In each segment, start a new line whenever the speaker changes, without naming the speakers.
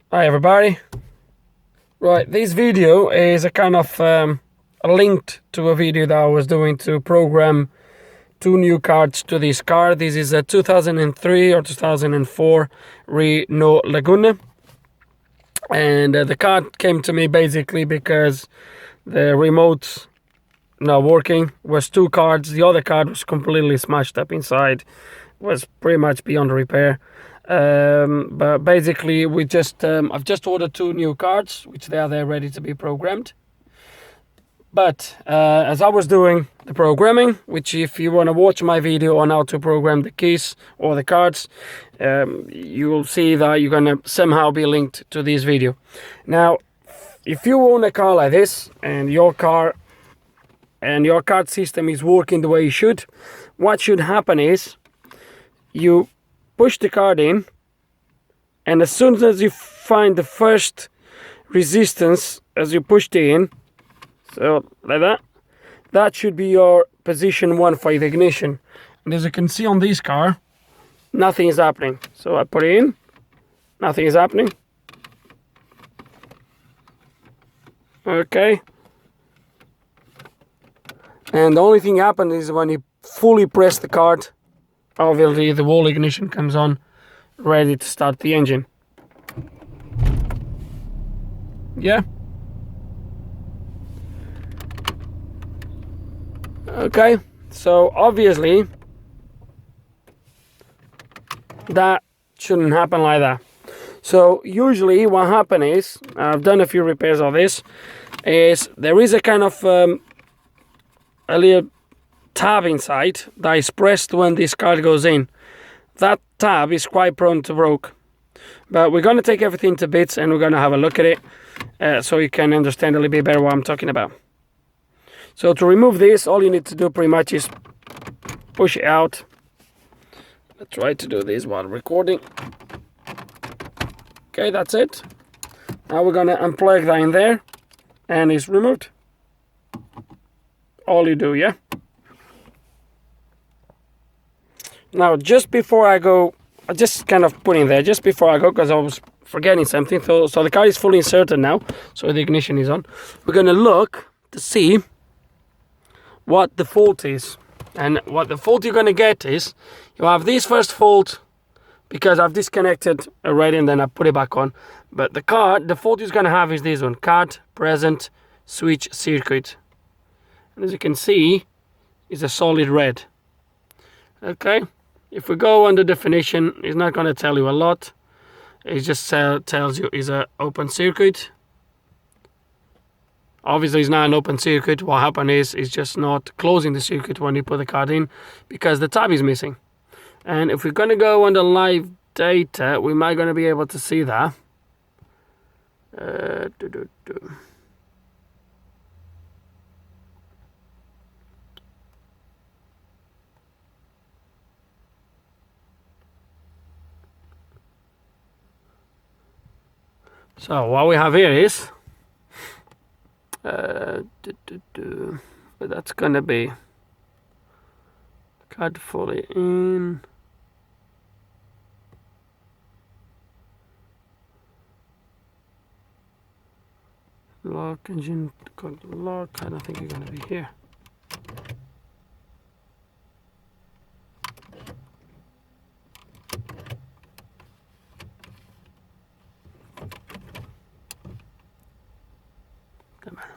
Hi everybody. Right, this video is a kind of linked to a video that I was doing to program two new cards to this car. This is a 2003 or 2004 Renault Laguna, and the card came to me basically because the remote not working. Was two cards. The other card was completely smashed up inside, was pretty much beyond repair. But basically we just I've just ordered two new cards, which they are there ready to be programmed. But as I was doing the programming, which if you want to watch my video on how to program the keys or the cards, you will see that you're gonna somehow be linked to this video. Now, if you own a car like this and your car and your card system is working the way it should, what should happen is you push the card in, and as soon as you find the first resistance as you pushed it in, so like that, that should be your position 1 for the ignition. And as you can see on this car, nothing is happening. So I put it in, nothing is happening. Okay. And the only thing happened is when you fully press the card, obviously the whole ignition comes on, ready to start the engine. Yeah. Okay, so obviously that shouldn't happen like that. So usually what happens is, I've done a few repairs of this, is there is a kind of a little tab inside that is pressed when this card goes in. That tab is quite prone to broke, but we're going to take everything to bits and we're going to have a look at it so you can understand a little bit better what I'm talking about. So to remove this, all you need to do pretty much is push it out. Let's try to do this while recording. Okay, that's it. Now we're going to unplug that in there and it's removed. All you do, yeah? Now, just before I go, I just kind of put in there, just before I go, because I was forgetting something. So the car is fully inserted now, so the ignition is on. We're going to look to see what the fault is. And what the fault you're going to get is, you have this first fault, because I've disconnected already and then I put it back on. But the fault you're going to have is this one, card present switch circuit. And as you can see, it's a solid red. Okay. If we go under definition, it's not going to tell you a lot. It just tells you it's an open circuit. Obviously, it's not an open circuit. What happened is it's just not closing the circuit when you put the card in because the tab is missing. And if we're going to go under live data, we might going to be able to see that. So what we have here is, but that's gonna be card fully in. Lock engine code lock. I don't think you're gonna be here.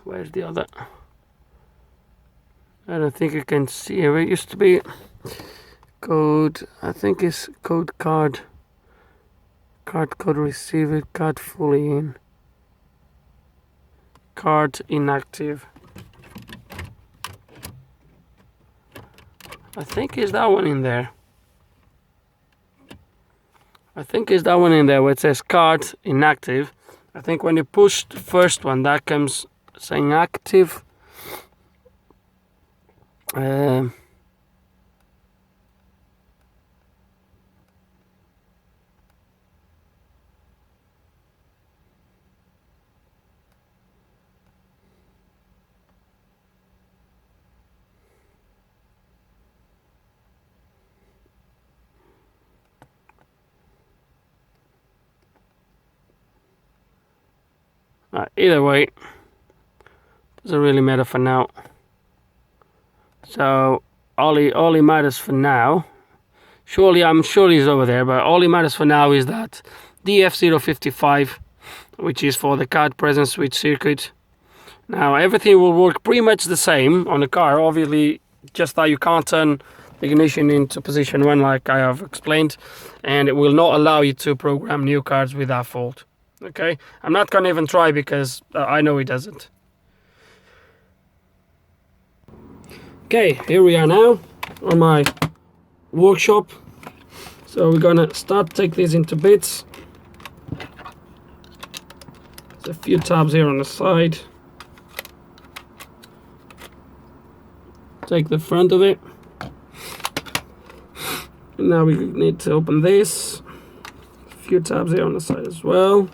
Where's the other? I don't think you can see it. It used to be code. I think it's code card. Card code receiver. Card fully in. Card inactive. I think it's that one in there. I think it's that one in there where it says card inactive. I think when you push the first one, that comes saying active. Either way, doesn't really matter for now. So all he matters for now, surely I'm sure he's over there, but all he matters for now is that DF055, which is for the card present switch circuit. Now everything will work pretty much the same on the car, obviously just that you can't turn the ignition into position 1 like I have explained, and it will not allow you to program new cards with that fault. Okay, I'm not gonna even try because I know it doesn't. Okay, here we are now on my workshop. So we're gonna take these into bits. There's a few tabs here on the side. Take the front of it. And now we need to open this. A few tabs here on the side as well.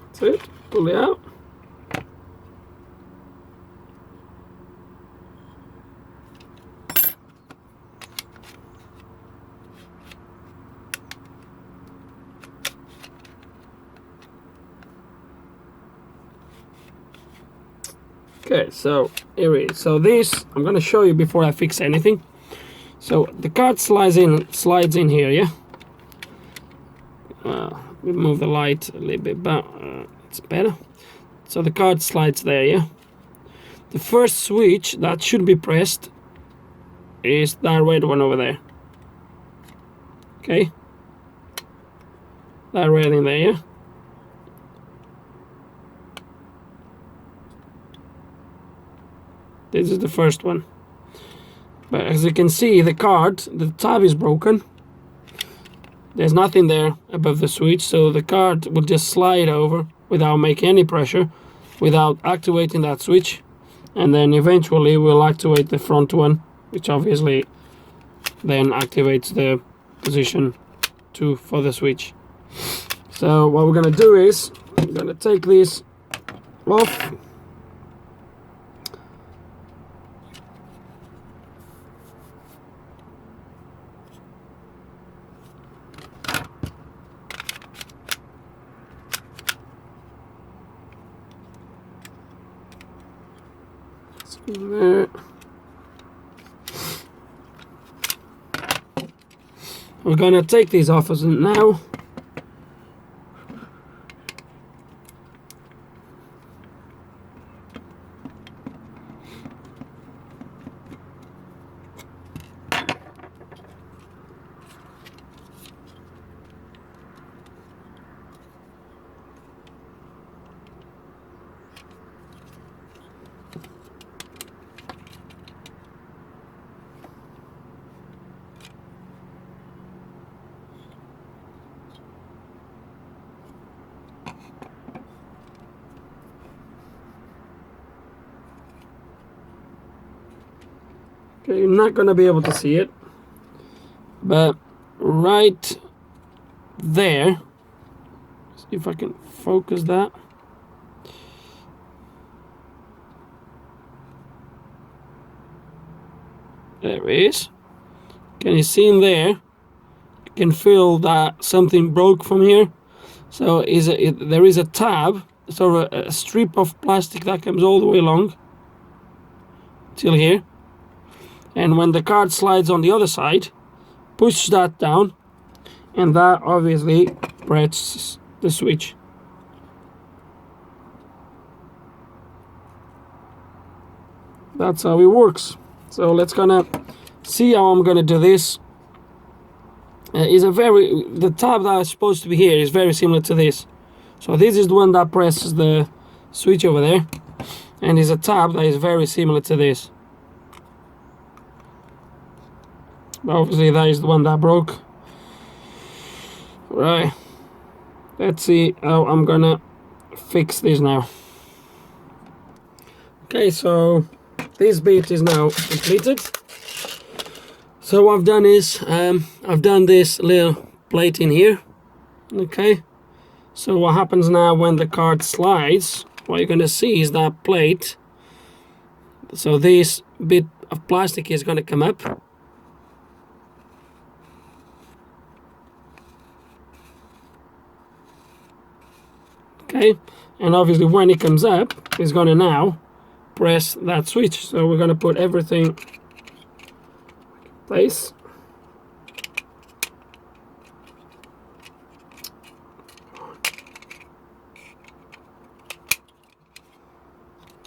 That's it. Pull it out. Okay, so here it is. So this I'm gonna show you before I fix anything. So the card slides in here, yeah. We move the light a little bit back. It's better. So the card slides there, yeah. The first switch that should be pressed is that red one over there. Okay. That red in there, yeah. This is the first one. But as you can see, the tab is broken. There's nothing there above the switch, so the card will just slide over without making any pressure, without activating that switch, and then eventually we'll activate the front one, which obviously then activates the position 2 for the switch. So what we're gonna do is I'm gonna take this off. There. We're gonna take these off as now. Okay, you're not going to be able to see it, but right there, see if I can focus that. There it is. Can you see in there? You can feel that something broke from here. So there is a tab, sort of a strip of plastic that comes all the way along till here. And when the card slides on the other side, push that down, and that obviously presses the switch. That's how it works. So let's gonna see how I'm gonna do this. The tab that is supposed to be here is very similar to this. So this is the one that presses the switch over there, and is a tab that is very similar to this. Obviously that is the one that broke. Right, let's see how I'm gonna fix this now. Okay, so this bit is now completed. So what I've done is I've done this little plate in here. Okay, so what happens now when the card slides, what you're gonna see is that plate. So this bit of plastic is gonna come up. Okay, and obviously when it comes up, it's gonna now press that switch. So we're gonna put everything in place.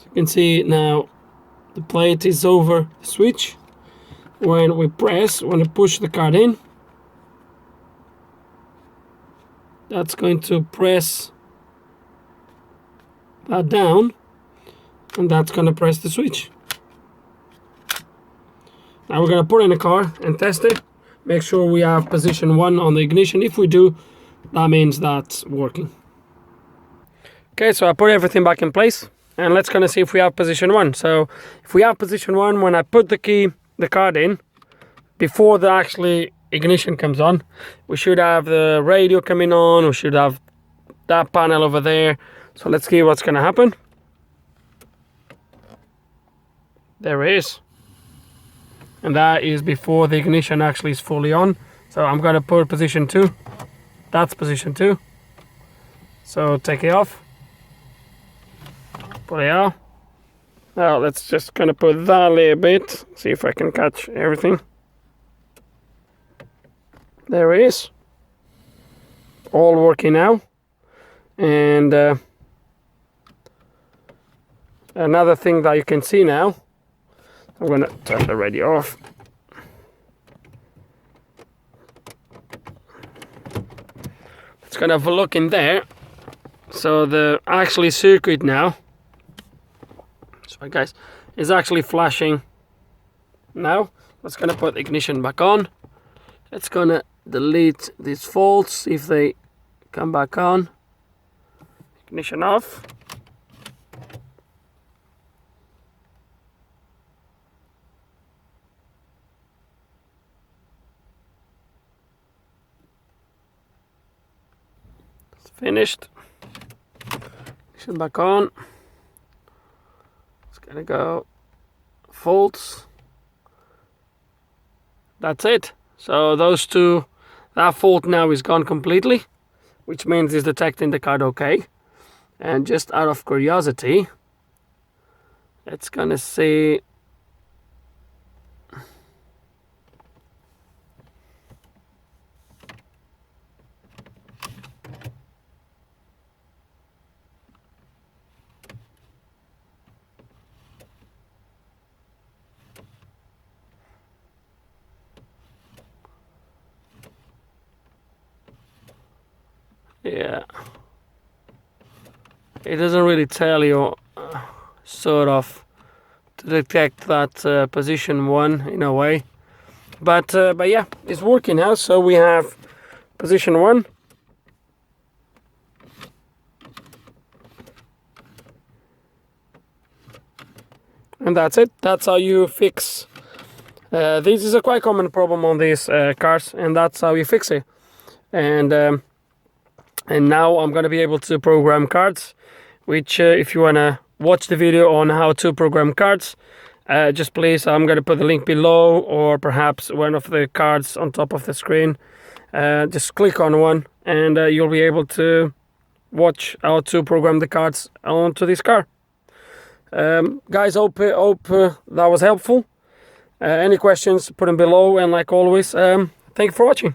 You can see now the plate is over the switch. When we push the card in, that's going to press that down, and that's going to press the switch. Now we're going to put it in the car and test it. Make sure we have position 1 on the ignition. If we do, that means that's working. Okay, so I put everything back in place, and let's kind of see if we have position 1. So if we have position 1, when I put the card in, before the actually ignition comes on, we should have the radio coming on, we should have that panel over there. So let's see what's going to happen. There it is. And that is before the ignition actually is fully on. So I'm going to put position 2. That's position 2. So take it off. Put it out. Now let's just kind of put that a little bit. See if I can catch everything. There it is. All working now. And another thing that you can see now, I'm going to turn the radio off. Let's kind of have a look in there. So the actually circuit now, sorry guys, is actually flashing now. Let's gonna put the ignition back on. It's gonna delete these faults, see if they come back on. Ignition off. It's finished. Ignition back on. It's gonna go faults. That's it. So those two, that fault now is gone completely, which means it's detecting the card okay. And just out of curiosity, it's gonna see yeah, it doesn't really tell you sort of to detect that position 1 in a way, but yeah, it's working now. So we have position 1, and that's it. That's how you fix this is a quite common problem on these cars, and that's how you fix it. And now I'm gonna be able to program cards, which if you wanna watch the video on how to program cards, just please, I'm gonna put the link below, or perhaps one of the cards on top of the screen. Just click on one and you'll be able to watch how to program the cards onto this car. Guys, hope that was helpful. Any questions, put them below, and like always, thank you for watching.